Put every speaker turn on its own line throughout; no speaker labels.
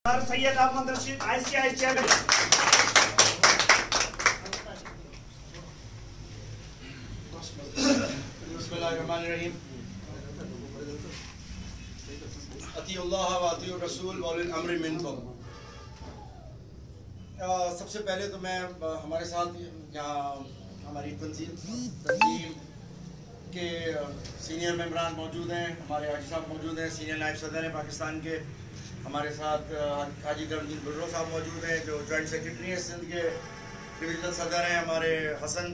Syed Ahmed Rashid ICI chairman.
बिस्मिल्लाहिर्रहमानिर्रहीम। अतीउल्लाह व अतीउर रसूल व उलिल अम्रि मिनकुम। सबसे पहले तो मैं हमारे साथ यहाँ हमारी तंजीम के सीनियर मेंबरान मौजूद हैं, हमारे हाजी साहब मौजूद हैं, सीनियर नायब सदर हैं पाकिस्तान के। हमारे साथ हाजी करमदीन बुर्रो साहब मौजूद हैं जो जॉइंट सेक्रेटरी हैं सिंध के, डिविजनल सदर हैं हमारे हसन,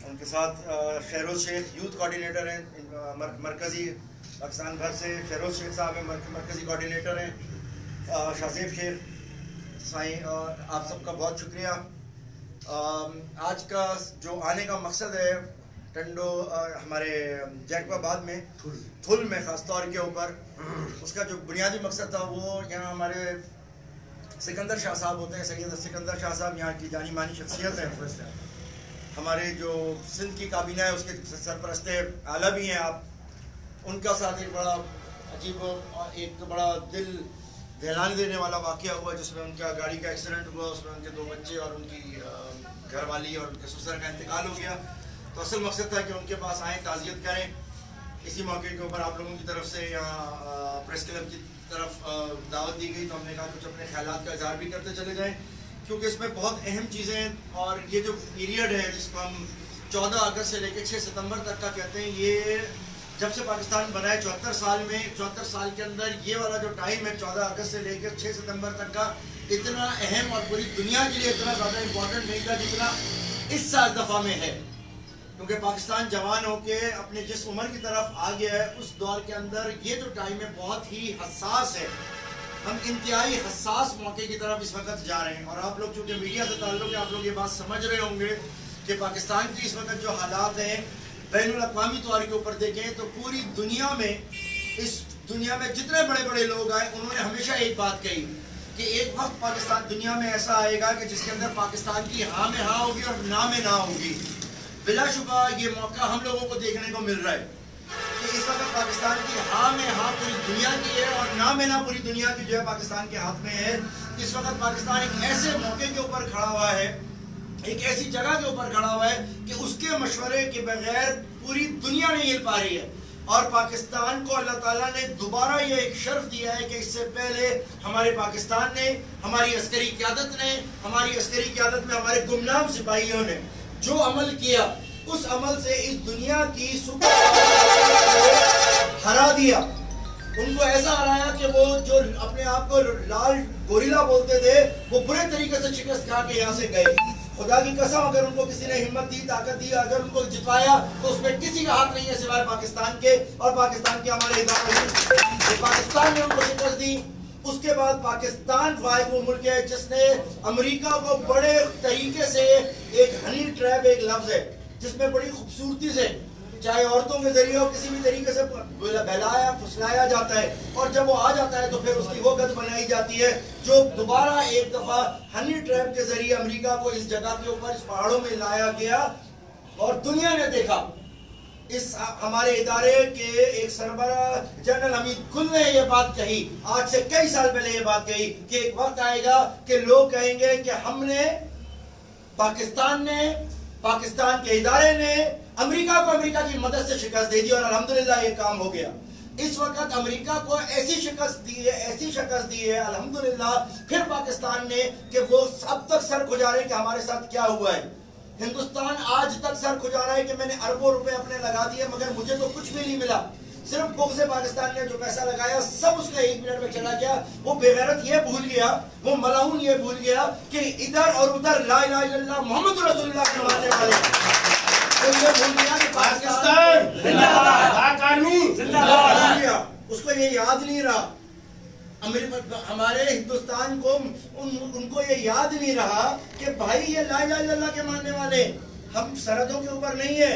उनके साथ शहरोज शेख यूथ कोऑर्डिनेटर हैं मरकज़ी पाकिस्तान भर से, शहरोज शेख साहब हैं मरकज़ी कोऑर्डिनेटर हैं, शाज़ेब शेख साईं, आप सबका बहुत शुक्रिया। आज का जो आने का मकसद है टंडो हमारे जैकबाबाद में थुल में ख़ास तौर के ऊपर, उसका जो बुनियादी मकसद था वो यहाँ हमारे सिकंदर शाह साहब होते हैं, सैयद सिकंदर शाह साहब यहाँ की जानी मानी शख्सियत है। हमारे जो सिंध की काबीना है उसके सरपरस्त आला भी हैं आप, उनका साथ एक बड़ा अजीब एक बड़ा दिल दहलाने देने वाला वाक़या हुआ जिसमें उनका गाड़ी का एक्सीडेंट हुआ, उसमें उनके 2 बच्चे और उनकी घरवाली और उनके ससुर का इंतकाल हो गया। तो असल मकसद था कि उनके पास आएँ, ताज़ियत करें। इसी मौके के ऊपर आप लोगों की तरफ से यहाँ प्रेस क्लब की तरफ दावत दी गई, तो हमने कहा कुछ अपने ख्यालात का इज़हार भी करते चले जाएँ, क्योंकि इसमें बहुत अहम चीज़ें और ये जो पीरियड है जिसको हम 14 अगस्त से लेकर 6 सितंबर तक का कहते हैं, ये जब से पाकिस्तान बना है 74 साल में, 74 साल के अंदर ये वाला जो टाइम है 14 अगस्त से लेकर 6 सितंबर तक का इतना अहम और पूरी दुनिया के लिए इतना ज़्यादा इम्पोर्टेंट नहीं था जितना इस दफ़ा में है, क्योंकि पाकिस्तान जवान होके अपने जिस उम्र की तरफ आ गया है उस दौर के अंदर ये जो टाइम है बहुत ही हसास है। हम इंतहाई हसास मौके की तरफ इस वक्त जा रहे हैं और आप लोग चूँकि मीडिया से ताल्लुक़ है, आप लोग ये बात समझ रहे होंगे कि पाकिस्तान की इस वक्त जो हालात हैं बैनुल अक़वामी तौर के ऊपर देखें तो पूरी दुनिया में, इस दुनिया में जितने बड़े बड़े लोग आए उन्होंने हमेशा एक बात कही कि एक वक्त पाकिस्तान दुनिया में ऐसा आएगा कि जिसके अंदर पाकिस्तान की हाँ में हाँ होगी और ना में ना होगी। बिलाशुबा ये मौका हम लोगों को देखने को मिल रहा है कि इस वक्त पाकिस्तान की हाँ में हाँ पूरी दुनिया की है और ना में ना पूरी दुनिया की जो है पाकिस्तान के हाथ में है। इस वक्त पाकिस्तान एक ऐसे मौके के ऊपर खड़ा हुआ है, एक ऐसी जगह के ऊपर खड़ा हुआ है कि उसके मशवरे के बगैर पूरी दुनिया नहीं हिल पा रही है। और पाकिस्तान को अल्लाह ताला ने दोबारा ये एक शर्फ दिया है कि इससे पहले हमारे पाकिस्तान ने, हमारी अस्करी क़यादत ने, हमारी अस्करी क़यादत में हमारे गुमनाम सिपाहियों ने जो अमल किया, उस अमल से इस दुनिया की सुपर हरा दिया। उनको ऐसा हराया कि वो जो अपने आप को लाल गोरिल्ला बोलते थे वो बुरे तरीके से शिकस्त खा के यहाँ से गए। खुदा की कसम अगर उनको किसी ने हिम्मत दी, ताकत दी, अगर उनको जिताया तो उसमें किसी का हाथ नहीं है सिवाय पाकिस्तान के और पाकिस्तान के हमारे इदारे। पाकिस्तान ने उनको शिकस्त दी। उसके बाद पाकिस्तान वाहिद वो मुल्क है जिसने अमेरिका को बड़े तरीके से, एक हनी ट्रैप एक लफ्ज है जिसमें बड़ी खूबसूरती से चाहे औरतों के जरिए हो किसी भी तरीके से बहलाया फुसलाया जाता है और जब वो आ जाता है तो फिर उसकी वो गत बनाई जाती है जो दोबारा एक दफा हनी ट्रैप के जरिए अमेरिका को इस जगह के ऊपर, इस पहाड़ों में लाया गया और दुनिया ने देखा। इस हमारे इदारे के एक सरबरा जनरल हमीद गुल ने ये बात कही, आज से कई साल पहले ये बात कही कि एक वक्त आएगा कि लोग कहेंगे कि हमने, पाकिस्तान ने, पाकिस्तान के इदारे ने अमेरिका को अमेरिका की मदद से शिकस्त दे दी और अल्हम्दुलिल्लाह ये काम हो गया। इस वक्त अमेरिका को ऐसी शिकस्त दी है, ऐसी शिकस्त दी है अल्हम्दुलिल्लाह फिर पाकिस्तान ने कि वो अब तक सर खुजा रहे कि हमारे साथ क्या हुआ है। हिंदुस्तान आज तक सर खुजा रहा है कि मैंने अरबों रुपए अपने लगा दिए मगर मुझे तो कुछ भी नहीं मिला। सिर्फ बुग़्ज़ पाकिस्तान ने जो पैसा लगाया सब उसका 1 मिनट में चला गया। वो बेगैरत ये भूल गया, वो मलाऊन ये भूल गया कि इधर और उधर ला इलाहा इल्लल्लाह मोहम्मद रसूलुल्लाह के मानने वाले, तो ये भूल गया कि पाकिस्तान जिंदाबाद, उसको ये याद नहीं रहा। हमारे हिंदुस्तान को उनको ये याद नहीं रहा कि भाई ये ला इलाहा इल्लल्लाह के मानने वाले, हम सरहदों के ऊपर नहीं है,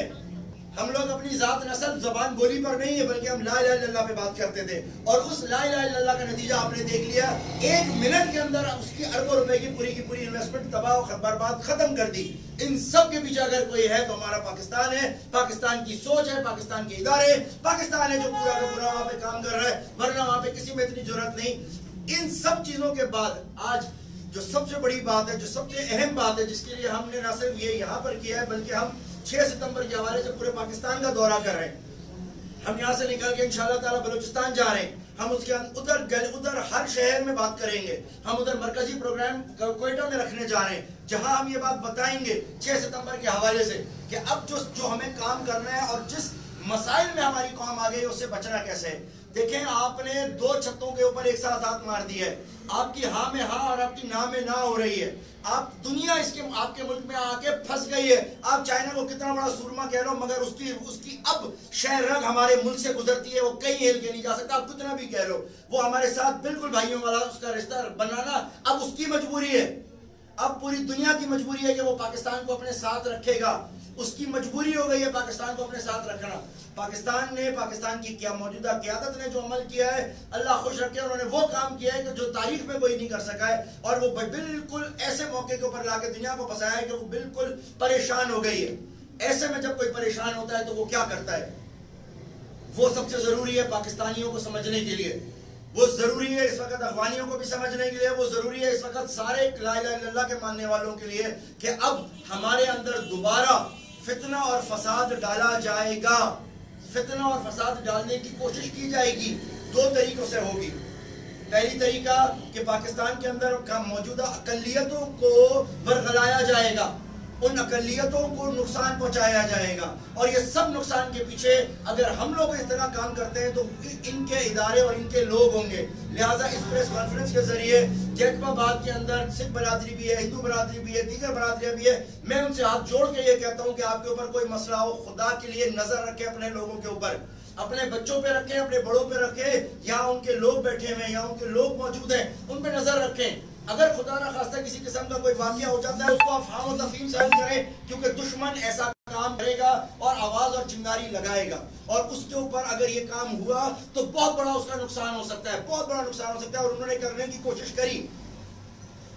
हम लोग अपनी जात नस्ल जबान बोली पर नहीं है बल्कि हम ला इलाहा इल्लल्लाह पे बात करते थे और उस ला इलाहा इल्लल्लाह का नतीजा आपने देख लिया। 1 मिनट के अंदर उसकी अरबों रुपए की पूरी इन्वेस्टमेंट तबाह बर्बाद खत्म कर दी। इन सब के पीछे अगर कोई है तो हमारा पाकिस्तान है, पाकिस्तान की सोच है, पाकिस्तान के इदारे, पाकिस्तान है जो पूरा का पूरा वहाँ पे काम कर रहा है, वरना वहाँ पे किसी में इतनी जरूरत नहीं। इन सब चीजों के बाद आज जो सबसे बड़ी बात है, जो सबसे अहम बात है, जिसके लिए हमने ना सिर्फ ये यहाँ पर किया है बल्कि हम 6 सितंबर के हवाले से पूरे पाकिस्तान का दौरा कर रहे हैं। हम यहाँ से निकल के इंशाअल्लाह ताला बलूचिस्तान जा रहे हैं। हम उसके उधर हर शहर में बात करेंगे। हम उधर मरकजी प्रोग्राम क्वेटा में रखने जा रहे हैं, जहां हम ये बात बताएंगे 6 सितंबर के हवाले से कि अब जो हमें काम करना है और जिस मसाइल में हमारी कौम आ गई उससे बचना कैसे है। देखें, आपने 2 छतों के ऊपर एक साथ हाथ मार दिया है। आपकी हाँ में हाँ और आपकी ना में ना हो रही है। आप दुनिया आपके मुल्क में आके फंस गई है। आप चाइना को कितना बड़ा सूरमा कह लो, मगर उसकी अब शहर रग हमारे मुल्क से गुजरती है, वो कहीं हिल के नहीं जा सकता। आप कितना भी कह लो, वो हमारे साथ बिल्कुल भाइयों वाला उसका रिश्ता बनाना अब उसकी मजबूरी है। अब पूरी दुनिया की मजबूरी है कि वो पाकिस्तान को अपने साथ रखेगा। उसकी मजबूरी हो गई है पाकिस्तान को अपने साथ रखना। पाकिस्तान की क्या मौजूदा क़यादत ने जो अमल किया है, अल्लाह खुश रखे, उन्होंने वो काम किया है कि जो तारीख में कोई नहीं कर सका है। और वो बिल्कुल ऐसे मौके के ऊपर लाके दुनिया को फंसाया है कि वो बिल्कुल परेशान हो गई है। ऐसे में जब कोई परेशान होता है तो वो क्या करता है, वो सबसे जरूरी है पाकिस्तानियों को समझने के लिए। वो जरूरी है इस वक्त अफगानियों को भी समझने के लिए। वो जरूरी है इस वक्त सारे ला इलाहा इल्लल्लाह के मानने वालों के लिए कि अब हमारे अंदर दोबारा फितना और फसाद डाला जाएगा। फितना और फसाद डालने की कोशिश की जाएगी। 2 तरीकों से होगी। पहली तरीका कि पाकिस्तान के अंदर का मौजूदा अकलियतों को बरगलाया जाएगा, उन अकलियतों को नुकसान पहुंचाया जाएगा। और ये सब नुकसान के पीछे अगर हम लोग इस तरह काम करते हैं तो इनके इदारे और इनके लोग होंगे। लिहाजा इस प्रेस कॉन्फ्रेंस के जरिए जैकबाबाद के अंदर सिख बरादरी भी है, हिंदू बरादरी भी है, दीगर बरादरियां भी है। मैं उनसे हाथ जोड़ के ये कहता हूँ कि आपके ऊपर कोई मसला हो, खुदा के लिए नजर रखें अपने लोगों के ऊपर, अपने बच्चों पे रखें, अपने बड़ों पे रखें। यहाँ उनके लोग बैठे हुए हैं, यहाँ उनके लोग मौजूद हैं, उन पे नजर रखें। अगर खुदा ना खास्ता किसी किस्म का कोई वाकया हो जाता है, उसको आप फाम और तफहीम से हल करें, क्योंकि दुश्मन ऐसा काम करेगा और आवाज और चिंगारी लगाएगा। और उसके ऊपर अगर ये काम हुआ तो बहुत बड़ा उसका नुकसान हो सकता है, बहुत बड़ा नुकसान हो सकता है। और उन्होंने करने की कोशिश करी।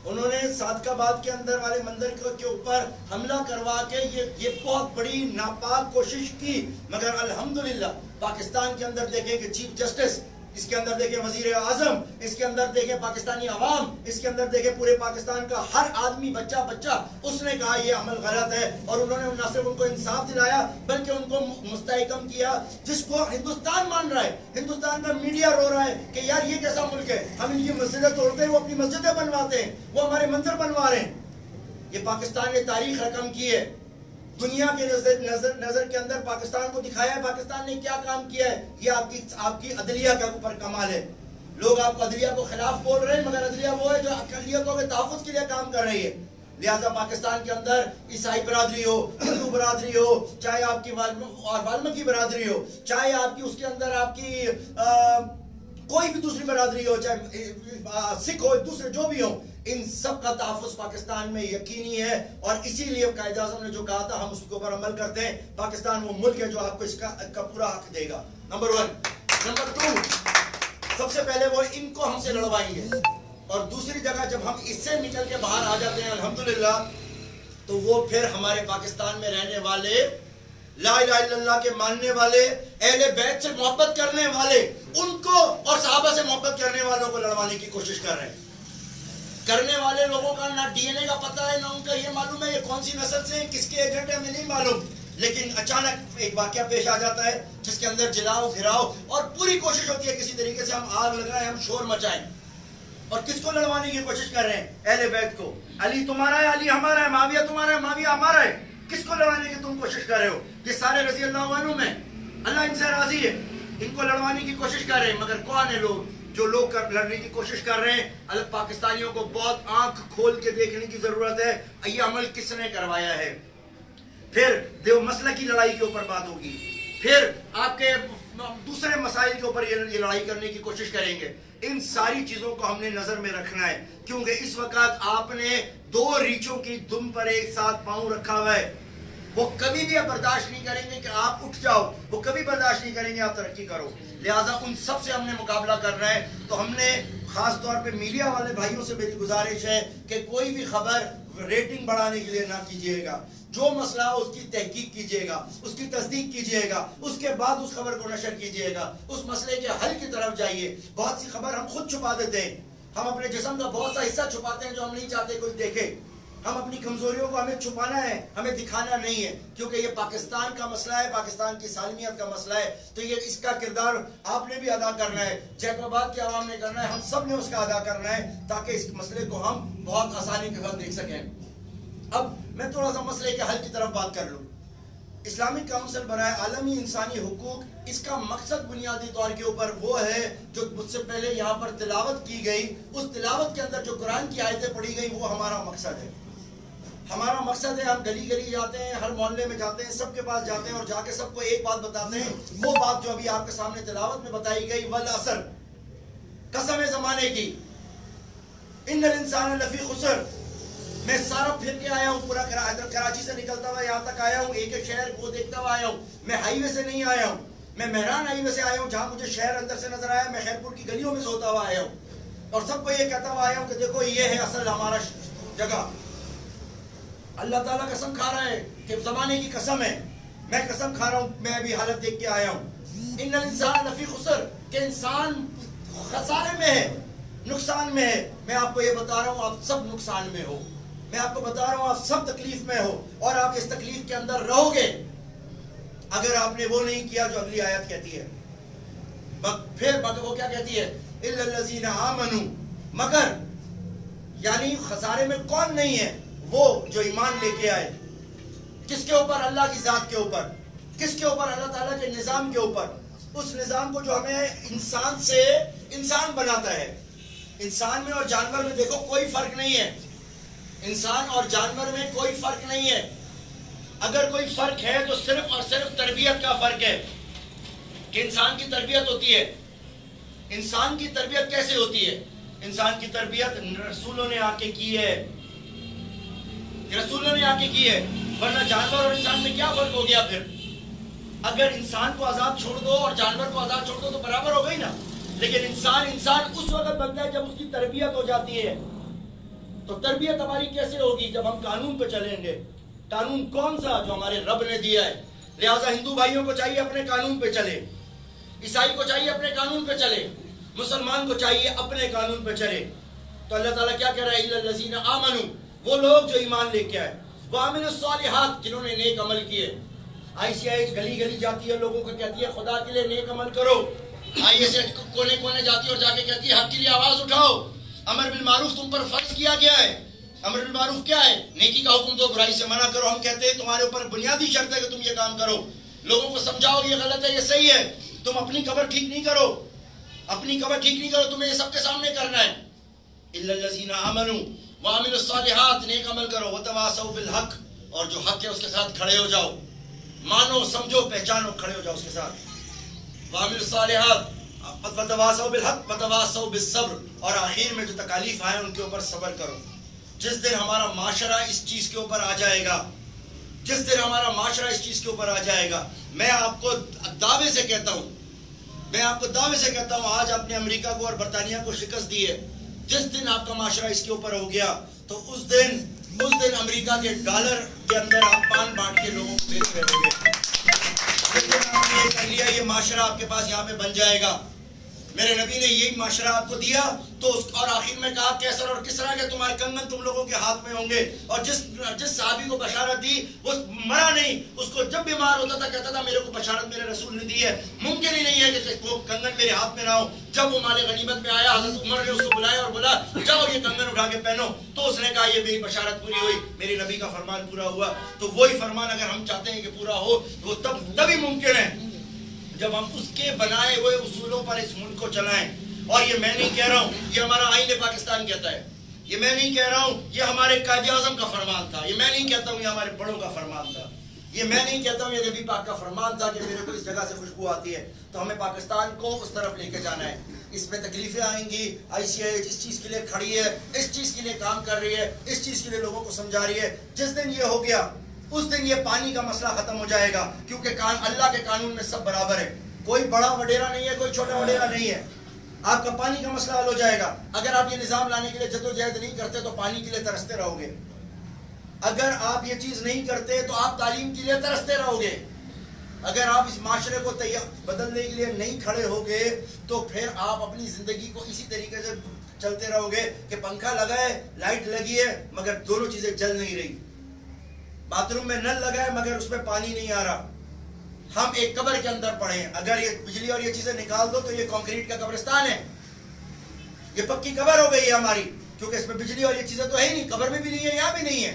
उन्होंने सादकाबाद के अंदर वाले मंदिर के ऊपर हमला करवा के ये बहुत बड़ी नापाक कोशिश की। मगर अल्हम्दुलिल्लाह पाकिस्तान के अंदर देखें कि चीफ जस्टिस, इसके अंदर देखें वजीर आजम, इसके अंदर देखें पाकिस्तानी अवाम, इसके अंदर देखें पूरे पाकिस्तान का हर आदमी, बच्चा उसने कहा यह अमल गलत है। और उन्होंने न सिर्फ उनको इंसाफ दिलाया बल्कि उनको मुस्तहकम किया, जिसको हिंदुस्तान मान रहा है। हिंदुस्तान का मीडिया रो रहा है कि यार ये कैसा मुल्क है, हम इनकी मस्जिदें तोड़ते हैं, वो अपनी मस्जिदें बनवाते हैं, वो हमारे मंदिर बनवा रहे हैं। ये पाकिस्तान ने तारीख रकम की है। दुनिया के नजर के अंदर पाकिस्तान को दिखाया है पाकिस्तान ने क्या काम किया है। ये आपकी अदलिया के ऊपर कमाल है। लोग आपको अदलिया को खिलाफ बोल रहे हैं, मगर अदलिया वो है जो अक़लियतों के तहफ़्फ़ुज़ के लिए काम कर रही है। लिहाजा पाकिस्तान के अंदर ईसाई बरादरी हो, हिंदू बरादरी हो, चाहे आपकी वाल्मीकि बरादरी हो, चाहे आपकी उसके अंदर आपकी कोई भी दूसरी बरादरी हो, चाहे सिख हो, दूसरे जो भी हो, इन सब का तहफ़्फ़ुज़ पाकिस्तान में यकीनी है। और इसीलिए कायदे आज़म ने जो कहा था हम उसके ऊपर अमल करते हैं। पाकिस्तान वो मुल्क है जो आपको इसका पूरा हक देगा। नंबर 1। नंबर 2, सबसे पहले वो इनको हमसे लड़वाएंगे। और दूसरी जगह जब हम इससे निकल के बाहर आ जाते हैं अल्हम्दुलिल्लाह, तो वो फिर हमारे पाकिस्तान में रहने वाले, ला इलाहा इल्लल्लाह के मानने वाले, अहले बैत से मोहब्बत करने वाले, उनको और सहाबा से मोहब्बत करने वालों को लड़वाने की कोशिश कर रहे हैं। करने वाले लोगों का ना डीएनए का पता है, ना उनका ये मालूम है ये कौन सी नस्ल से, किसके एजेंट है, हमें नहीं मालूम। लेकिन अचानक एक वाकया पेश आ जाता है जिसके अंदर जलाओ घिराओ और पूरी कोशिश होती है किसी तरीके से हम आग लगाएं, हम शोर मचाएं। और किसको लड़वाने की कोशिश कर रहे हैं? अहले बैत को। अली तुम्हारा है, अली हमारा है, माविया तुम्हारा है, माविया हमारा है। किसको लड़वाने की तुम कोशिश कर रहे हो? ये सारे रज़ी अल्लाह अन्हु में अल्लाह इनसे राजी है, इनको लड़वाने की कोशिश कर रहे हैं। मगर कौन है लोग जो लोग लड़ने की कोशिश कर रहे हैं? अलग पाकिस्तानियों को बहुत आंख खोल के देखने की जरूरत है, ये अमल किसने करवाया है। फिर देव मसला की लड़ाई के ऊपर बात होगी, फिर आपके दूसरे मसाइल के ऊपर ये लड़ाई करने की कोशिश करेंगे। इन सारी चीजों को हमने नजर में रखना है, क्योंकि इस वक्त आपने 2 रीछों की दुम पर एक साथ पांव रखा हुआ है। वो कभी भी बर्दाश्त नहीं करेंगे कि आप उठ जाओ, वो कभी बर्दाश्त नहीं करेंगे आप तरक्की करो। लिहाजा उन सब से हमने मुकाबला करना है। तो हमने खास तौर पे मीडिया वाले भाइयों से मेरी गुजारिश है कि कोई भी खबर रेटिंग बढ़ाने के लिए ना कीजिएगा। जो मसला हो उसकी तहकीक कीजिएगा, उसकी तस्दीक कीजिएगा, उसके बाद उस खबर को नशर कीजिएगा, उस मसले के हल की तरफ जाइए। बहुत सी खबर हम खुद छुपा देते हैं, हम अपने जिस्म का बहुत सा हिस्सा छुपाते हैं जो हम नहीं चाहते कोई देखे। हम अपनी कमजोरियों को हमें छुपाना है, हमें दिखाना नहीं है, क्योंकि ये पाकिस्तान का मसला है, पाकिस्तान की सालमियत का मसला है। तो ये इसका किरदार आपने भी अदा करना है, जैकोबाद के आवाम ने करना है, हम सब ने उसका अदा करना है, ताकि इस मसले को हम बहुत आसानी के साथ देख सकें। अब मैं थोड़ा सा मसले के हल की तरफ बात कर लूँ। इस्लामिक काउंसिल बनाए आलमी इंसानी हुकूक, इसका मकसद बुनियादी तौर के ऊपर वो है जो मुझसे पहले यहाँ पर तिलावत की गई, उस तिलावत के अंदर जो कुरान की आयतें पढ़ी गई वो हमारा मकसद है। हमारा मकसद है, हम गली गली जाते हैं, हर मोहल्ले में जाते हैं, सबके पास जाते हैं और जाके सबको एक बात बताते हैं, वो बात जो अभी आपके सामने तिलावत में बताई गई, वल असर, कसम ज़माने की, इन्नल इंसान लफी खुसर। मैं सारा फिर के आया हूँ, पूरा कराची से निकलता हुआ यहाँ तक आया हूँ, एक एक शहर को देखता हुआ आया हूँ। मैं हाईवे से नहीं आया हूँ, मैं मेहरान हाईवे से आया हूँ, जहाँ मुझे शहर अंदर से नजर आया। मैं खैरपुर की गलियों में से होता हुआ आया हूँ और सबको ये कहता हुआ आया हूँ कि देखो ये है असल हमारा जगह। अल्लाह ताला कसम खा रहा है कि ज़माने की कसम है, मैं कसम खा रहा हूँ, मैं अभी हालत देख के आया हूँ। इन्नल इंसान लफी खुसर, कि इंसान खसारे में है, नुकसान में है। मैं आपको ये बता रहा हूँ आप सब नुकसान में हो, मैं आपको बता रहा हूँ आप सब तकलीफ में हो और आप इस तकलीफ के अंदर रहोगे अगर आपने वो नहीं किया जो अगली आयत कहती है। फिर वो क्या कहती है, इल्लल्लज़ीना आमनू, मगर यानी खसारे में कौन नहीं है, वो जो ईमान लेके आए। किसके ऊपर? अल्लाह की जात के ऊपर। किसके ऊपर? अल्लाह ताला के निज़ाम के ऊपर। उस निज़ाम को जो हमें इंसान से इंसान बनाता है। इंसान में और जानवर में देखो कोई फर्क नहीं है, इंसान और जानवर में कोई फर्क नहीं है। अगर कोई फर्क है तो सिर्फ और सिर्फ तरबियत का फर्क है कि इंसान की तरबियत होती है। इंसान की तरबियत कैसे होती है? इंसान की तरबियत रसूलों ने आके की है, रसूलों ने आके की है, वरना जानवर और इंसान में क्या फर्क हो गया? फिर अगर इंसान को आजाद छोड़ दो और जानवर को आजाद छोड़ दो तो बराबर हो गई ना। लेकिन इंसान उस वक्त बनता है जब उसकी तरबियत हो जाती है। तो तरबियत हमारी कैसे होगी? जब हम कानून पे चलेंगे। कानून कौन सा? जो हमारे रब ने दिया है। लिहाजा हिंदू भाइयों को चाहिए अपने कानून पे चले, ईसाई को चाहिए अपने कानून पे चले, मुसलमान को चाहिए अपने कानून पे चले। तो अल्लाह ताला क्या कह रहा है, इल्लल्लज़ीना आमनू, वो लोग जो ईमान लेके आए, वामिलुस्सालिहात, जिन्होंने नेक अमल किए। ICIH गली गली जाती है, लोगों को कहती है खुदा के लिए नेक अमल करो। ISH कोने कोने जाती है और जाके कहती है हक के लिए आवाज उठाओ। अमर बिल मारूफ तुम पर फर्ज किया गया है। अमर बिल मारूफ क्या है? नेकी का हुक्म दो, बुराई से मना करो। हम कहते हैं तुम्हारे ऊपर बुनियादी शर्त है कि तुम ये काम करो, लोगों को समझाओ ये गलत है ये सही है। तुम अपनी कब्र ठीक नहीं करो, अपनी कब्र ठीक नहीं करो, तुम्हें ये सबके सामने करना है। इल्लल्लज़ीना आमनू व अमिलुस्सालिहात, नेक अमल करो, व तवासौ बिल हक, और जो हक है उसके साथ खड़े हो जाओ, मानो समझो पहचानो, खड़े हो जाओ उसके साथ। व अमिलुस्सालिहात व तवासौ बिल हक व तवासौ बिस सब्र, और आखिर में जो तकालीफ आए उनके ऊपर सब्र करो। जिस दिन हमारा माशरा इस चीज के ऊपर आ जाएगा, जिस दिन हमारा माशरा इस चीज के ऊपर आ जाएगा, मैं आपको दावे से कहता हूं, मैं आपको दावे से कहता हूं, आज आपने अमेरिका को और बरतानिया को शिकस्त दी है। जिस दिन आपका माशरा इसके ऊपर हो गया तो उस दिन अमेरिका के डॉलर के अंदर आप पान बांट के लोगों को देते रहोगे। जिस दिन आपने ये कर लिया, ये माशरा आपके पास यहाँ पे बन जाएगा। मेरे नबी ने यही माशरा आपको दिया तो और आखिर में कहा कैसर और किसरा के तुम्हारे कंगन तुम लोगों के हाथ में होंगे। और जिस साहबी को बशारत दी वो मरा नहीं, उसको जब बीमार होता था कहता था मेरे को बशारत मेरे रसूल ने दी है, मुमकिन ही नहीं है कि वो कंगन मेरे हाथ में ना हो। जब वो माले गनीमत में आया, हज़रत उमर ने उसको बुलाया और बोला जाओ ये कंगन उठा के पहनो, तो उसने कहा ये मेरी बशारत पूरी हुई, मेरे नबी का फरमान पूरा हुआ। तो वही फरमान अगर हम चाहते हैं कि पूरा हो तो तभी मुमकिन है जब हम उसके बनाए हुए उसूलों पर इस मुल्क को चलाएं। और ये मैं नहीं कह रहा हूँ, ये हमारा आईन पाकिस्तान कहता है, ये मैं नहीं कह रहा हूँ, ये हमारे कायदे आज़म का फरमान था, ये मैं नहीं कहता हूँ, ये हमारे बड़ों का फरमान था, ये मैं नहीं कहता हूँ, ये नबी पाक का फरमान था कि मेरे को इस जगह से खुशबू आती है तो हमें पाकिस्तान को उस तरफ लेके जाना है। इसमें तकलीफें आएंगी, ICIH इस चीज़ के लिए खड़ी है, इस चीज़ के लिए काम कर रही है, इस चीज़ के लिए लोगों को समझा रही है। जिस दिन ये हो गया उस दिन ये पानी का मसला खत्म हो जाएगा, क्योंकि अल्लाह के कानून में सब बराबर है, कोई बड़ा वडेरा नहीं है, कोई छोटा वडेरा नहीं है। आपका पानी का मसला हल हो जाएगा। अगर आप ये निज़ाम लाने के लिए जद्दोजहद नहीं करते तो पानी के लिए तरसते रहोगे। अगर आप ये चीज़ नहीं करते तो आप तालीम के लिए तरसते रहोगे। अगर आप इस माशरे को बदलने के लिए नहीं खड़े होगे तो फिर आप अपनी ज़िंदगी को इसी तरीके से चलते रहोगे कि पंखा लगा है, लाइट लगी है, मगर दोनों चीजें जल नहीं रही। बाथरूम में नल लगा है मगर उसमें पानी नहीं आ रहा। हम एक कब्र के अंदर पड़े हैं। अगर ये बिजली और ये चीजें निकाल दो तो ये कंक्रीट का कब्रिस्तान है, ये पक्की कब्र हो गई है हमारी, क्योंकि इसमें बिजली और ये चीजें तो है ही नहीं। कब्र में भी नहीं है, यहाँ भी नहीं है।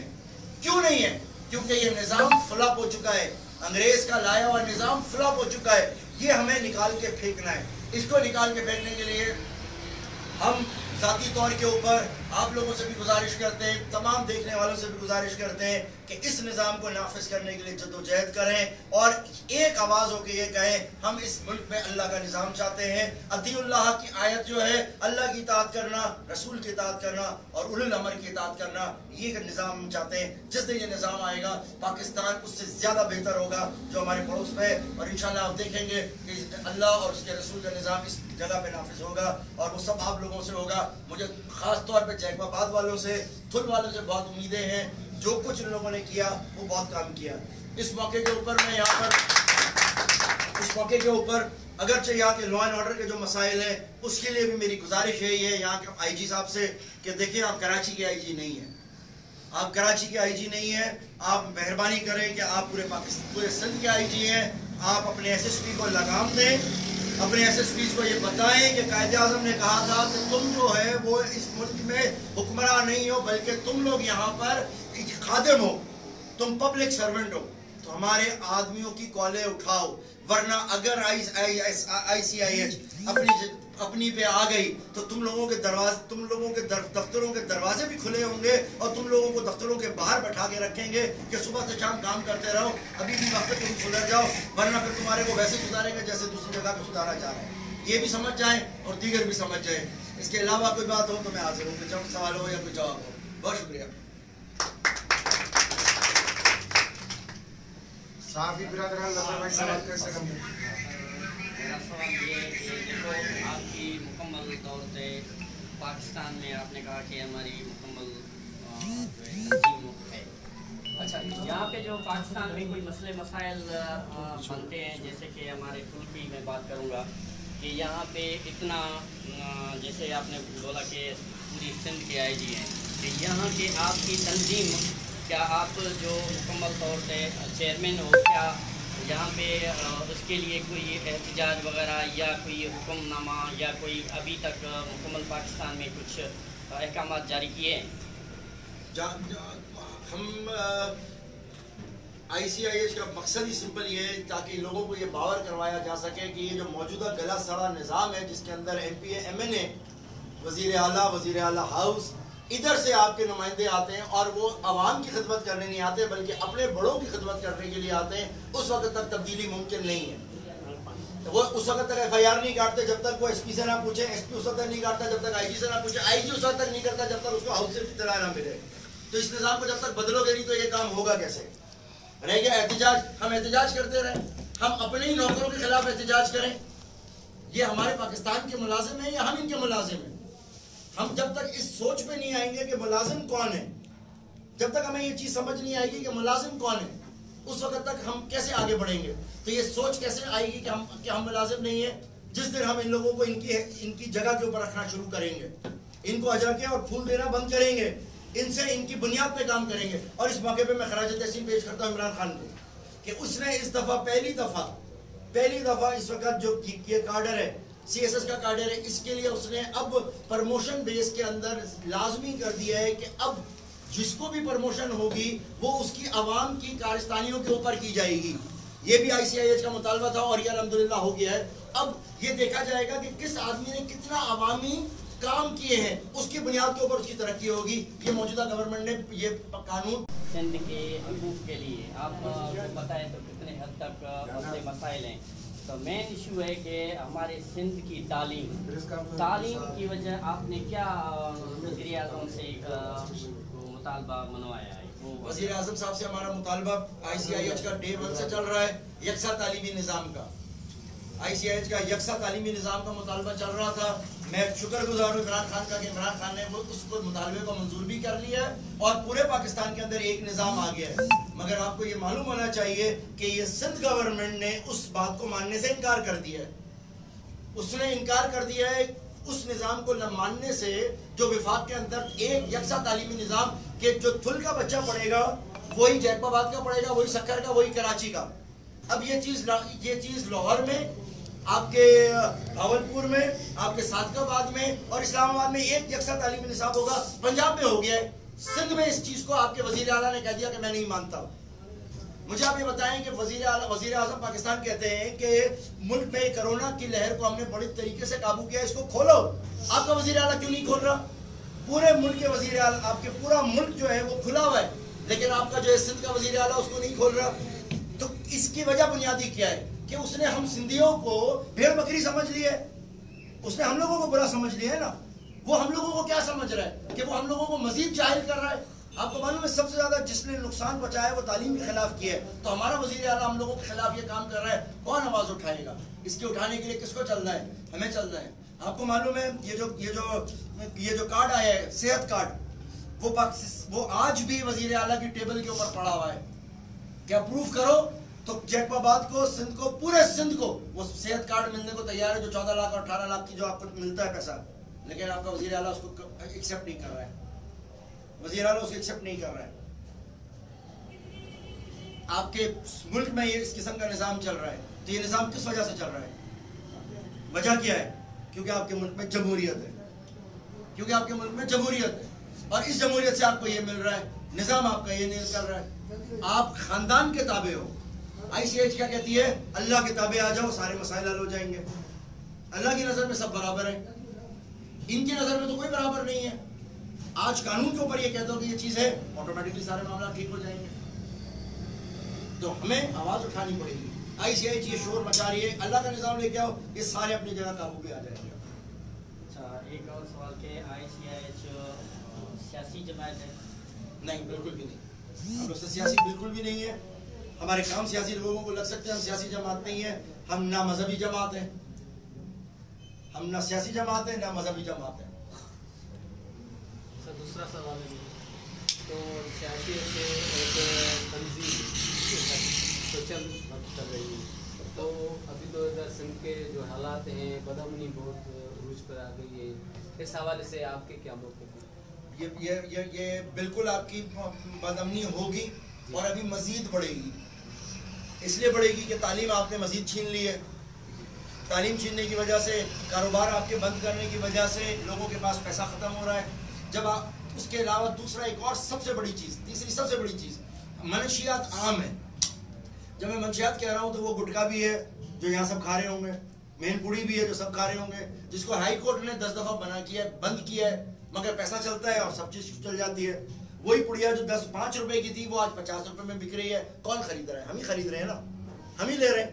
क्यों नहीं है? क्योंकि ये निजाम फ्लॉप हो चुका है। अंग्रेज का लाया हुआ निजाम फ्लॉप हो चुका है। ये हमें निकाल के फेंकना है। इसको निकाल के फेंकने के लिए हम जाती तौर के ऊपर आप लोगों से भी गुजारिश करते हैं, तमाम देखने वालों से भी गुजारिश करते हैं कि इस निज़ाम को नाफिज करने के लिए जद्दोजहद करें और एक आवाज़ होकर ये कहें हम इस मुल्क में अल्लाह का निज़ाम चाहते हैं। अतीउल्लाह की आयत जो है, अल्लाह की इताअत करना, रसूल की इताअत करना और उलुल अमर की इताअत करना, ये निज़ाम हम चाहते हैं। जिस दिन ये निज़ाम आएगा पाकिस्तान उससे ज़्यादा बेहतर होगा जो हमारे पड़ोस में है, और इंशाअल्लाह आप देखेंगे कि अल्लाह और उसके रसूल का निज़ाम इस जगह पे नाफिज होगा और वो सब आप लोगों से होगा। मुझे ख़ास तौर पर जैकबाबाद वालों से, थुल वालों से बहुत उम्मीदें हैं। जो कुछ इन लोगों ने किया वो बहुत काम किया। इस मौके के ऊपर मैं यहाँ पर इस मौके के ऊपर अगरचे यहाँ के लॉ एंड ऑर्डर के जो मसाइल हैं उसके लिए भी मेरी गुजारिश यही है यहाँ के आईजी साहब से कि देखिए आप कराची के आईजी नहीं हैं, आप कराची के आईजी नहीं हैं। आप मेहरबानी करें कि आप पूरे सिंध के आईजी हैं। आप अपने एसएसपी को लगाम दें, अपने एसएसपी को ये बताएं कि कायदे आज़म ने कहा था कि तुम जो है वो इस मुल्क में हुक्मरान नहीं हो, बल्कि तुम लोग यहाँ पर खादिम हो, तुम पब्लिक सर्वेंट हो। तो हमारे आदमियों की कॉलें उठाओ, वरना अगर ICIH अपनी पे आ गई तो तुम लोगों के दफ्तरों के दरवाजे भी खुले होंगे और तुम लोगों को दफ्तरों के बाहर बैठा के रखेंगे कि सुबह से शाम काम करते रहो, अभी भी वक्त तुम सुधर जाओ, वरना फिर तुम्हारे को वैसे सुधारेंगे जैसे दूसरी जगह पे सुधारा जा रहा है। ये भी समझ जाएं और दीगर भी समझ जाएं। इसके अलावा कोई बात हो तो मैं हाजिर हूँ, कोई सवाल हो या कोई जवाब हो। बहुत शुक्रिया।
साफी बिरादरान सवाल कर सकते हैं।
मेरा सवाल ये है कि देखो आपकी मुकम्मल तौर से पाकिस्तान में आपने कहा कि हमारी मुकम्मल जो है तंजीम है। अच्छा, यहाँ पे जो पाकिस्तान में कोई मसले मसाइल बनते हैं, जैसे कि हमारे कुल की मैं बात करूँगा कि यहाँ पे इतना जैसे आपने बोला कि पूरी सिंध के आईजी हैं, कि यहाँ के आपकी तंजीम, क्या आप जो मुकम्मल तौर से चेयरमैन हो, क्या यहाँ पे उसके लिए कोई एहतजाज वगैरह या कोई हुक्मनामा या कोई अभी तक मुकम्मल पाकिस्तान में कुछ अहकाम जारी किए हैं?
हम ICIH का मकसद ही सिंपल ये है ताकि लोगों को ये बावर करवाया जा सके कि ये जो मौजूदा गला सड़ा निज़ाम है जिसके अंदर MP MNA, वज़ीर आला हाउस, इधर से आपके नुमाइंदे आते हैं और वो आवाम की खिदमत करने नहीं आते बल्कि अपने बड़ों की खिदमत करने के लिए आते हैं, उस वक्त तक तब्दीली मुमकिन नहीं है। वो उस वक्त तक FIR नहीं काटते जब तक वो SP से ना पूछे, SP उस वक्त तक नहीं काटता जब तक IG से ना पूछे, IG उस वक्त तक नहीं करता जब तक उसको हाउस से इत्तला ना मिले। तो इस निज़ाम को जब तक बदलोगे नहीं तो ये काम होगा कैसे? रह गया एहतजाज, हम एहतजाज करते रहे, हम अपने ही नौकरों के खिलाफ एहतजाज करें। ये हमारे पाकिस्तान के मुलाजिम हैं या हम इनके मुलाजिम हैं? हम जब तक इस सोच पे नहीं आएंगे कि मुलाजिम कौन है, जब तक हमें ये चीज़ समझ नहीं आएगी कि मुलाजिम कौन है, उस वक्त तक हम कैसे आगे बढ़ेंगे? तो ये सोच कैसे आएगी कि हम मुलाजिम नहीं है? जिस दिन हम इन लोगों को इनकी जगह के ऊपर रखना शुरू करेंगे, इनको अजर के और फूल देना बंद करेंगे, इनसे इनकी बुनियाद पे काम करेंगे। और इस मौके पे मैं खराज तहसीन पेश करता हूँ इमरान खान को कि उसने इस दफ़ा पहली दफ़ा इस वक्त जो ये कार्डर है, CSS का कार्डर है, इसके लिए उसने अब प्रमोशन बेस के अंदर लाजमी कर दिया है कि अब जिसको भी प्रमोशन होगी वो उसकी आवाम की कारस्तानियों के ऊपर की जाएगी। ये भी ICIH का मुतालबा था और ये अल्हम्दुलिल्लाह हो गया है। अब ये देखा जाएगा कि किस आदमी ने कितना अवामी काम किए हैं, उसकी बुनियाद के ऊपर उसकी तरक्की होगी। ये मौजूदा गवर्नमेंट ने ये कानून
सिंध के हकूक़ के लिए आप बताएं तो कितने हद तक मसले मसाइल हैं। तो मेन इशू है कि हमारे सिंध की तालीम की वजह आपने क्या वज़ीर आज़म से मुतालबा मनवाया है?
वज़ीर आज़म साहब से हमारा मुतालबा ICIH का डे 1 से चल रहा है, यकसा तालीमी निज़ाम का, ICIH का यकसा तालीमी निज़ाम का मुतालबा चल रहा था। मैं शुक्रगुजार हूँ इमरान खान का कि इमरान खान ने उसको मुतालबे को मंजूर भी कर लिया है और पूरे पाकिस्तान के अंदर एक निज़ाम आ गया है। मगर आपको ये मालूम होना चाहिए कि ये सिंध गवर्नमेंट ने उस बात को मानने से इनकार कर दिया है। उसने इनकार कर दिया है उस निज़ाम को न मानने से जो विफाक के अंदर एक यकसा तालीमी निज़ाम के जो थुल का बच्चा पढ़ेगा वही जैकबाबाद का पढ़ेगा, वही सक्कर का, वही कराची का। अब ये चीज़ लाहौर में, आपके भावलपुर में, आपके सादकाबाद में और इस्लामाबाद में एक यकसा तालीमी निसाब होगा। पंजाब में हो गया है, सिंध में इस चीज़ को आपके वज़ीर आला ने कह दिया कि मैं नहीं मानता। मुझे आप ये बताएं कि वज़ीर आज़म पाकिस्तान कहते हैं कि मुल्क में कोरोना की लहर को हमने बड़ी तरीके से काबू किया, इसको खोलो। आपका वज़ीर आला क्यों नहीं खोल रहा? पूरे मुल्क के वज़ीर आला, आपके पूरा मुल्क जो है वो खुला हुआ है, लेकिन आपका जो है सिंध का वज़ीर आला उसको नहीं खोल रहा। तो इसकी वजह बुनियादी क्या है कि उसने हम सिंधियों को भेड़ बकरी समझ लिया है, उसने हम लोगों को बुरा समझ लिया है ना। वो हम लोगों को क्या समझ रहा है कि वो हम लोगों को मजीद जाहिल कर रहा है। आपको मालूम है सबसे ज्यादा जिसने नुकसान पहुंचाया है वो तालीम के खिलाफ किया है। तो हमारा वजीर आला हम लोगों के खिलाफ ये काम कर रहा है, कौन आवाज उठाएगा? इसके उठाने के लिए किसको चलना है? हमें चलना है। आपको मालूम है ये जो कार्ड आया है, सेहत कार्ड, वो आज भी वजीर आला की टेबल के ऊपर पड़ा हुआ है कि अप्रूव करो। तो जैकबाबाद को, सिंध को, पूरे सिंध को वो सेहत कार्ड मिलने को तैयार है, जो 14 लाख और 18 लाख की जो आपको मिलता है पैसा, लेकिन आपका वजीर आला उसको एक्सेप्ट नहीं कर रहा है। वज़ीर आला उसको एक्सेप्ट नहीं कर रहा है। आपके मुल्क में ये इस किस्म का निज़ाम चल रहा है, तो ये निज़ाम किस वजह से चल रहा है? वजह क्या है? क्योंकि आपके मुल्क में जमहूरियत है, क्योंकि आपके मुल्क में जमहूरियत है, और इस जमहूरियत से आपको ये मिल रहा है, निज़ाम आपका ये नहीं कर रहा है। आप खानदान के ताबे हो। ICH क्या कहती है? अल्लाह के ताबे आ जाओ, सारे मसाइल हल हो जाएंगे। अल्लाह की नज़र में सब बराबर है, इनकी नज़र में तो कोई बराबर नहीं है। आज कानून के ऊपर ये कहते हो कि ये चीज़ है, ऑटोमेटिकली सारे मामला ठीक हो जाएंगे। तो हमें आवाज़ उठानी पड़ेगी। ICH ये शोर मचा रही है, अल्लाह का निज़ाम लेके आओ, ये सारे अपनी जगह काबू पे आ जाएंगे।
अच्छा, एक और सवाल के ICH सियासी जमात है?
नहीं, बिल्कुल भी नहीं। हम लोग सियासी बिल्कुल भी नहीं है। हमारे काम सियासी लोगों को लग सकते हैं, हम सियासी जमात नहीं है। हम ना मजहबी जमात है, हम ना सियासी जमात है, ना मजहबी जमात है।
दूसरा सवाल है, तो सियासी एक तंजीम सोशल वक्त कर रही है, तो अभी तो इधर सिंध के जो हालात हैं, बदअमनी बहुत रूज पर आ गई है, इस हवाले से आपके क्या मौक़िफ़ हैं?
ये बिल्कुल आपकी बदअमनी होगी और अभी मज़ीद बढ़ेगी। इसलिए बढ़ेगी कि तालीम आपने मज़ीद छीन ली है। तालीम छीनने की वजह से, कारोबार आपके बंद करने की वजह से लोगों के पास पैसा ख़त्म हो रहा है। जब आप उसके अलावा दूसरा एक और सबसे बड़ी चीज़, तीसरी सबसे बड़ी चीज़, मनशियात आम है। जब मैं मनशियात कह रहा हूँ तो वो गुटखा भी है जो यहाँ सब खा रहे होंगे, मेनपुड़ी भी है जो सब खा रहे होंगे, जिसको हाई कोर्ट ने 10 दफ़ा बना किया है, बंद किया है, मगर पैसा चलता है और सब चीज़ चल जाती है। वही पुड़िया जो 5 रुपए की थी वो आज 50 रुपए में बिक रही है। कौन खरीद रहा है? हम ही खरीद रहे हैं ना, हम ही ले रहे हैं।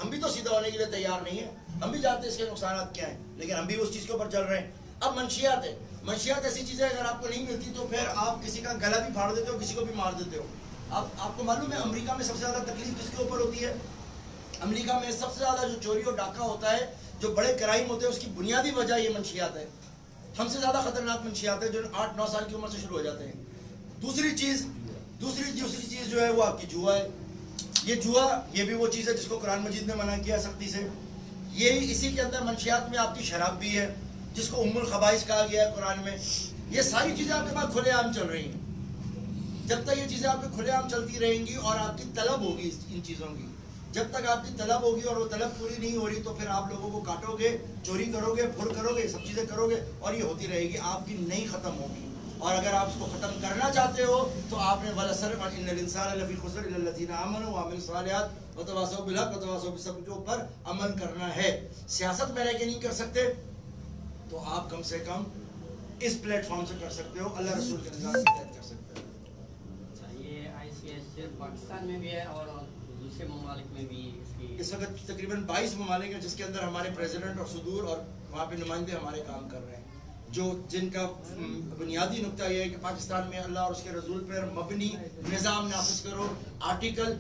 हम भी तो सीधा होने के लिए तैयार नहीं है, हम भी जानते हैं इसके नुकसान क्या है, लेकिन हम भी उस चीज़ के ऊपर चल रहे हैं। अब मंशियात है, मंशियात ऐसी चीज़ है अगर आपको नहीं मिलती तो फिर आप किसी का गला भी फाड़ देते हो, किसी को भी मार देते हो। आपको मालूम है अमेरिका में सबसे ज़्यादा तकलीफ किसके ऊपर होती है? अमेरिका में सबसे ज़्यादा जो चोरी और डाका होता है, जो बड़े क्राइम होते हैं, उसकी बुनियादी वजह ये मंशियात है। हमसे ज़्यादा खतरनाक मंशियात है जो 8-9 साल की उम्र से शुरू हो जाते हैं। दूसरी चीज़ जो है वो आपकी जुआ है। ये जुआ, ये भी वो चीज़ है जिसको कुरान मजीद में मना किया सख्ती से। ये इसी के अंदर मंशियात में आपकी शराब भी है, जिसको उम्मुल खबाइस कहा गया है कुरान में। ये सारी चीज़ें आपके पास खुलेआम चल रही हैं। जब तक ये चीज़ें आपके खुलेआम चलती रहेंगी और आपकी तलब होगी इन चीज़ों की, जब तक आपकी तलब होगी और वो तलब पूरी नहीं हो रही तो फिर आप लोगों को काटोगे, चोरी करोगे, फुर करोगे, सब चीज़ें करोगे और ये होती रहेगी, आपकी नहीं ख़त्म होगी। और अगर आप उसको ख़त्म करना चाहते हो तो आपने वलसर और इन्नल इंसान लफ़ी खुसर इल्ला लज़ीना आमनू व अमिलुस सालिहात व तवासौ बिल हक़ व तवासौ बिस्सब्र के ऊपर अमल करना है। सियासत में रह के नहीं कर सकते तो आप कम से कम इस प्लेटफॉर्म से कर सकते हो, अल्लाह रसूल के निज़ाम के तहत कर सकते हो।
अच्छा, ये ICH सिर्फ पाकिस्तान में भी है और दूसरे ममालिक में भी इसकी?
इस वक्त तकरीबन 22 ममालिक हैं जिसके अंदर हमारे प्रेसिडेंट और सुदूर और वहाँ पे नुमाइंदे हमारे काम कर रहे हैं, जिनका बुनियादी नुक्ता यह है कि पाकिस्तान में अल्लाह और उसके रसूल पर मबनी निज़ाम नाफिज करो। आर्टिकल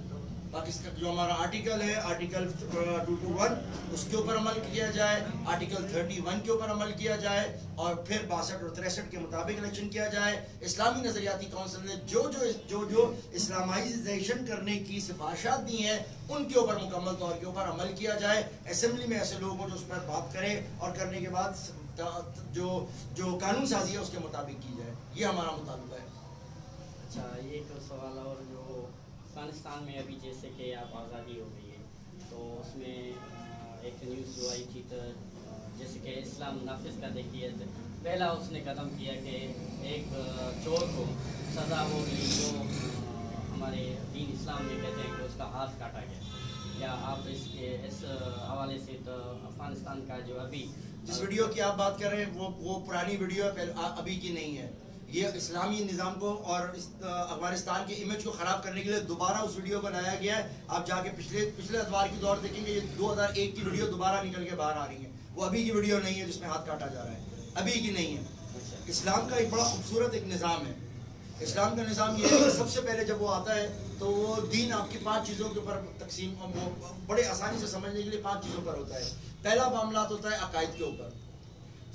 पाकिस्तान जो हमारा आर्टिकल है, आर्टिकल 221, उसके ऊपर अमल किया जाए, आर्टिकल 31 के ऊपर अमल किया जाए और फिर 62 और 63 के मुताबिक इलेक्शन किया जाए। इस्लामी नज़रियाती काउंसिल ने जो इस्लामाइजेशन करने की सिफारिशात दी हैं उनके ऊपर मुकम्मल तौर के ऊपर अमल किया जाए। असेंबली में ऐसे लोग हों जो उस पर बात करें और करने के बाद जो कानून साजी है उसके मुताबिक की जाए, ये हमारा मुतालबा है।
अच्छा, एक सवाल और, जो अफगानिस्तान में अभी जैसे कि आप आज़ादी हो गई है तो उसमें एक न्यूज़ जो आई थी तो जैसे कि इस्लाम नाफिज का देखिए तो पहला उसने कदम किया कि एक चोर को सज़ा होगी जो हमारे दीन इस्लाम में कहते हैं कि उसका हाथ काटा गया। क्या आप इस हवाले से तो अफगानिस्तान का जो अभी
जिस वीडियो की आप बात कर रहे हैं वो पुरानी वीडियो है, अभी की नहीं है। ये इस्लामी निज़ाम को और अफगानिस्तान के इमेज को ख़राब करने के लिए दोबारा उस वीडियो को लाया गया है। आप जाके पिछले अखबार की दौर देखेंगे, ये 2001 की वीडियो दोबारा निकल के बाहर आ रही है। वो अभी की वीडियो नहीं है जिसमें हाथ काटा जा रहा है, अभी की नहीं है। इस्लाम का एक बड़ा खूबसूरत एक निज़ाम है। इस्लाम का निज़ाम ये है कि सबसे पहले जब वो आता है तो वो दीन आपकी 5 चीज़ों के ऊपर तकसीम, वो बड़े आसानी से समझने के लिए 5 चीज़ों पर होता है। पहला मामला होता है अकायद के ऊपर।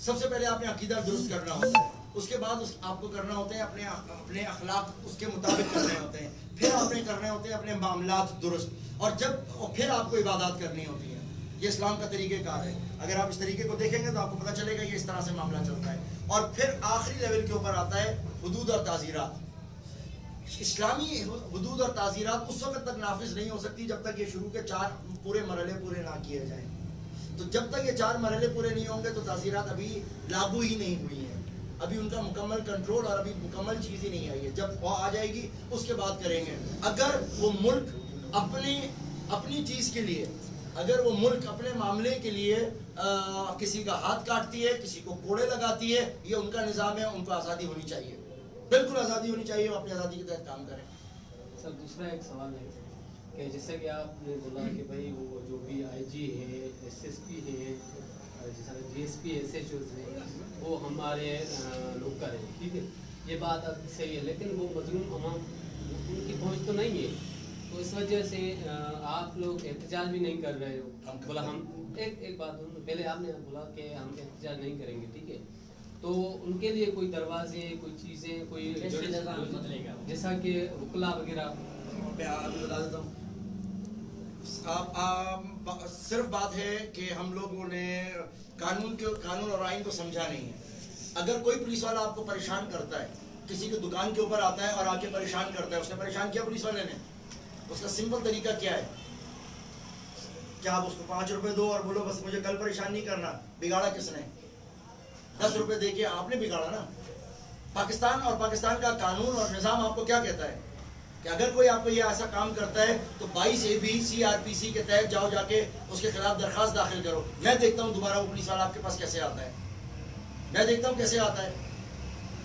सबसे पहले आपने अकीदा दुरुस्त करना होता है, उसके बाद आपको करना होते हैं अपने अखलाक उसके मुताबिक करने होते हैं, फिर आपने करने होते हैं अपने मामलात दुरुस्त, और फिर आपको इबादत करनी होती है। ये इस्लाम का तरीक़ेकार है। अगर आप इस तरीके को देखेंगे तो आपको पता चलेगा कि इस तरह से मामला चलता है। और फिर आखिरी लेवल के ऊपर आता है हुदूद और ताज़ीरात। इस्लामी हुदूद और ताज़ीरात उस वक्त तक नाफिज नहीं हो सकती जब तक ये शुरू के 4 पूरे मरहले पूरे ना किए जाएं। तो जब तक ये 4 मरहले पूरे नहीं होंगे तो ताज़ीरात अभी लागू ही नहीं हुई हैं, अभी उनका मुकम्मल कंट्रोल और अभी मुकम्मल चीज़ ही नहीं आई है। जब वो आ जाएगी उसके बाद करेंगे। अगर वो मुल्क अपनी चीज़ के लिए, अगर वो मुल्क अपने मामले के लिए किसी का हाथ काटती है, किसी को कोड़े लगाती है, ये उनका निज़ाम है, उनको आज़ादी होनी चाहिए, बिल्कुल आज़ादी होनी चाहिए, वो अपनी आज़ादी के तहत काम करें।
सर दूसरा एक सवाल है कि जैसे कि आपने बोला कि भाई वो जो भी IG है, SSP है, जैसा GSP SHOs है, वो हमारे नौकर हैं, ठीक है, ये बात आपकी सही है, लेकिन वो मजलूम अवाम उनकी पहुँच तो नहीं है। तो इस वजह से आप लोग एहतजाज भी नहीं कर रहे हो। बोला हम एक बात पहले आपने बोला कि हम एहतजाज नहीं करेंगे, ठीक है, तो उनके लिए कोई दरवाजे, कोई चीज़ें, कोई
बदलेगा
जैसा कि वकला वगैरह।
मैं अभी बता देता हूँ। सिर्फ बात है कि हम लोगों ने कानून और आइन को समझा नहीं है। अगर कोई पुलिस वाला आपको परेशान करता है, किसी की दुकान के ऊपर आता है और आके परेशान करता है, उसने परेशान किया पुलिस वाले ने, उसका सिंपल तरीका क्या है? क्या आप उसको 5 रुपए दो और बोलो बस मुझे कल परेशान नहीं करना? बिगाड़ा किसने? 10 रुपए देके आपने बिगाड़ा ना। पाकिस्तान का कानून और निज़ाम आपको क्या कहता है कि अगर कोई आपको ये ऐसा काम करता है तो 22 AB CRPC के तहत जाओ, जाके उसके खिलाफ दरखास्त दाखिल करो। मैं देखता हूँ दोबारा वो पुलिस वाला आपके पास कैसे आता है, मैं देखता हूँ कैसे आता है।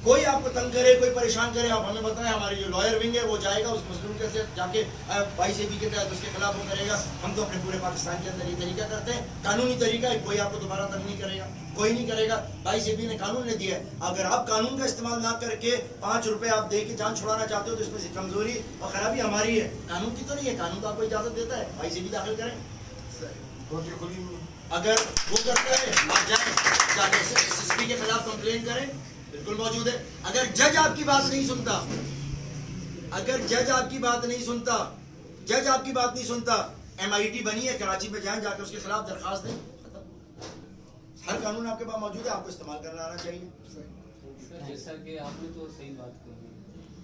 कोई आपको तंग करे, कोई परेशान करे, आप हमें बताएं, हमारी जो लॉयर विंग है वो जाएगा उस मजलूम के से जाके 22 AB के तहत उसके खिलाफ वो करेगा। हम तो अपने पूरे पाकिस्तान के अंदर ये तरीका करते हैं, कानूनी तरीका है, कोई आपको दोबारा तंग नहीं करेगा, कोई नहीं करेगा। 22 AB ने कानून ने दिया है। अगर आप कानून का इस्तेमाल ना करके 5 रुपए आप दे के जान छुड़ाना चाहते हो तो इसमें कमजोरी और खराबी हमारी है, कानून की तो नहीं है। कानून तो आपको इजाजत देता है 22 AB दाखिल करें। अगर वो करता है आप जाके SSP के खिलाफ कंप्लेन करें, बिल्कुल मौजूद है। अगर जज आपकी बात नहीं सुनता, MIT बनी है, कराची में जाएं, जाकर उसके खिलाफ दरखास्त दें, हर कानून आपके पास मौजूद है, आपको इस्तेमाल करना आना चाहिए।
जैसा कि आपने तो सही बात कही,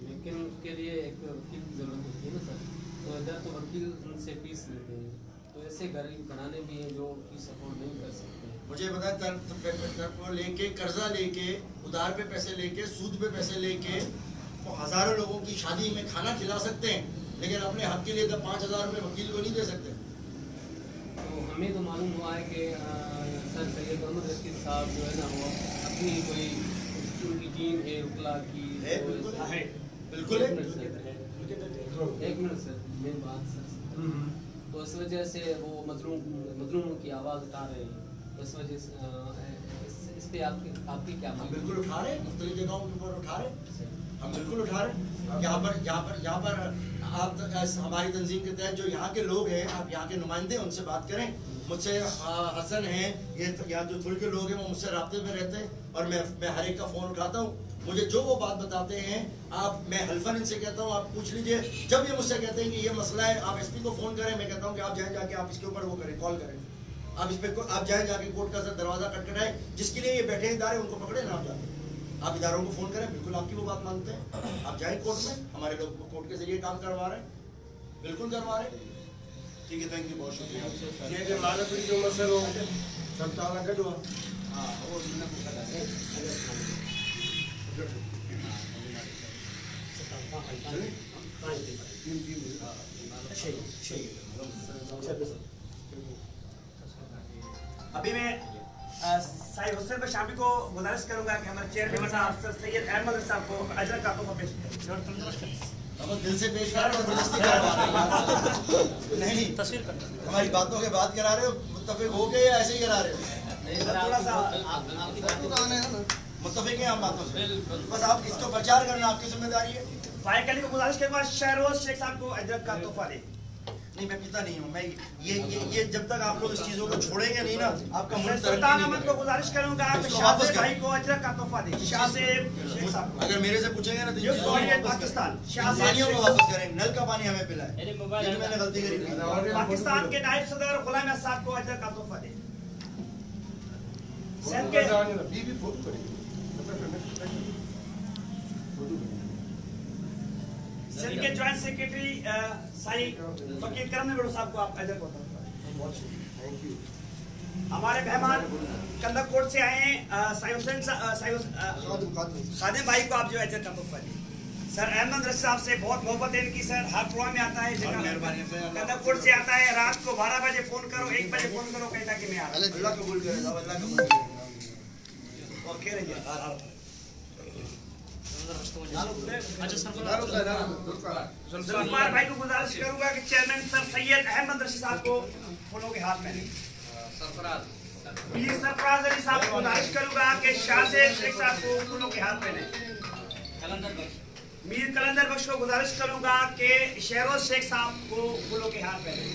लेकिन उसके लिए एक वकील की जरूरत होती है ना सर, तो इधर तो वकील उनसे फीस लेते हैं, तो ऐसे गरीब बनाने भी हैं जो फीस अफोर्ड नहीं कर सकते।
मुझे बताएं, लेके कर्जा लेके, उधार पे पैसे लेके, सूद पे पैसे लेके वो हज़ारों लोगों की शादी में खाना खिला सकते हैं, लेकिन अपने हक के लिए 5,000 रुपये वकील को नहीं दे सकते।
तो हमें तो मालूम हुआ है कि सर सैयद अहमद रशीद साहब जो है ना, वो अपनी कोई उनकी टीम है वकला की
है, बिल्कुल है।
एक मिनट सर, मेरी बात सर, तो इस वजह से वो मजलूम की आवाज़ उठा रहे हैं, इस वजह से इस पे आपकी क्या
हम बिल्कुल उठा रहे हैं, मुख्तलिफ जगहों के ऊपर उठा रहे हैं, हम बिल्कुल उठा रहे हैं। यहाँ पर आप हमारी तंजीम के तहत जो यहाँ के लोग हैं, आप यहाँ के नुमाइंदे हैं, उनसे बात करें। मुझसे हसन हैं, ये यहाँ जो थोड़े के लोग हैं वो मुझसे राब्ते में रहते हैं और मैं हर एक का फ़ोन उठाता हूँ। मुझे जो वो बात बताते हैं मैं हल्फन इनसे कहता हूँ, आप पूछ लीजिए। जब ये मुझसे कहते हैं कि ये मसला है, आप SP को फ़ोन करें, मैं कहता हूँ कि आप जाके आप इसके ऊपर वो करें, कॉल करें। आप इस पे आप जाए जाके कोर्ट का दरवाजा खटखटाए, जिसके लिए ये बैठे हैं इदारे उनको पकड़े ना आप जाके। आप इदारों को फोन करें, बिल्कुल आपकी वो बात मानते हैं। आप जाए कोर्ट में, हमारे लोग कोर्ट के जरिए काम करवा रहे हैं, बिल्कुल करवा रहे हैं। ठीक है, थैंक यू, बहुत शुक्रिया।
ये जो मानवरी जो मसलो चलता लगा जो
हाँ वो मैंने पूछा था
अभी मैं साहिब हुसैन शामी को गुजारिश करूंगा कि हमारे चेयरमैन साहब सर सैयद अहमद साहब को अजरक का तोहफा पेश करें।
हम दिल से पेश करा रहे हो, जबरदस्ती करवा रहे हो। नहीं,
तस्वीर करना
हमारी बातों के बाद करा रहे हो, मुत्तफिक हो गए या ऐसे ही करा रहे हो?
थोड़ा सा
मुत्तफिक हैं हम बातों से, बस आप इसको प्रचार करना आपकी जिम्मेदारी है।
फाइक अली को गुजारिश करूंगा शहरोज शेख साहब को अजरक का तोहफा दे।
नहीं, मैं पीता नहीं हूँ। मैं ये जब तक आप लोग इस चीजों को छोड़ेंगे नहीं ना, आपका मुल्क तरक्की
सुल्तान
नहीं
अहमद को
करेगा।
गुजारिश करूंगा कि
इसको
शाह
वापस
से
करो।
भाई को अजरक का तोहफा दे। शाह से शेख साहब को
अगर मेरे से पूछेंगे ना तो
युद्ध कोऑर्डिनेट पाकिस्तान शाह से
पानियों को वापस करें, नल का पानी हमें पिलाए।
मेरे
ये
मोबाइल
तो मैंने गलती करी थी।
पाकिस्तान के नायब सदर गुलाम अहमद साहब को अजरक का तोहफा दे। सिंध के
बीबी फोन करी
सिंध के जॉइंट सेक्रेटरी साई फकीर करम नेहरू साहब को आप अजरक का तोहफा दें।
Thank you.
हमारे मेहमान कंदा कोर्ट से आए हैं साई हुसैन खादिम भाई को आप जो अजरक का तोहफा दें। सर अहमद रशीद साहब से बहुत मोहब्बत है इनकी सर, हर प्रोग्राम में आता है।
मेहरबानी से
कंदा कोर्ट से आता है, रात को 12 बजे फोन करो, 1 बजे फोन करो, कहता कि मैं आ रहा हूं।
अल्लाह कबूल करे, अल्लाह कबूल करे।
और कह रहे हैं जुल्फार भाई को गुजारिश करूंगा कि चेयरमैन सर सैयद अहमद रशीद साहब को फूलों के हाथ में लें।
सरफराज
पीर सरफराज अली साहब को गुजारिश करूंगा कि शाहजेब शेख साहब को फूलों के हाथ में लें।
कलंदर बख्श
मीर कलंदर बख्श को गुजारिश करूंगा कि शहरोज शेख साहब को फूलों के हाथ में लें।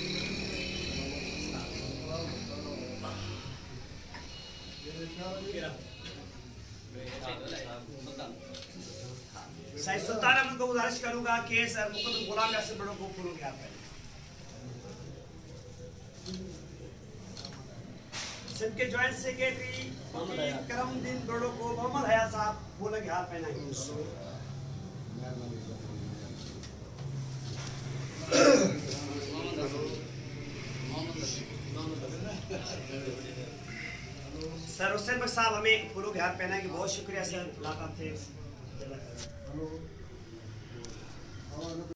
साहिब सुल्तान अहमद को गुजारिश करूंगा कि सर मुकद्दम गुलाम यासिर बड़ों को फूलों के हाथ में लें। सिंध के जॉइंट सेक्रेटरी करमदीन बड़ों को मोहम्मद हया साहब फूलों के हाथ पहनाएंगे। सर हुसैन बख्श साहब हमें फूलों के हाथ पहनाएंगे। बहुत शुक्रिया सर, लाभ थे।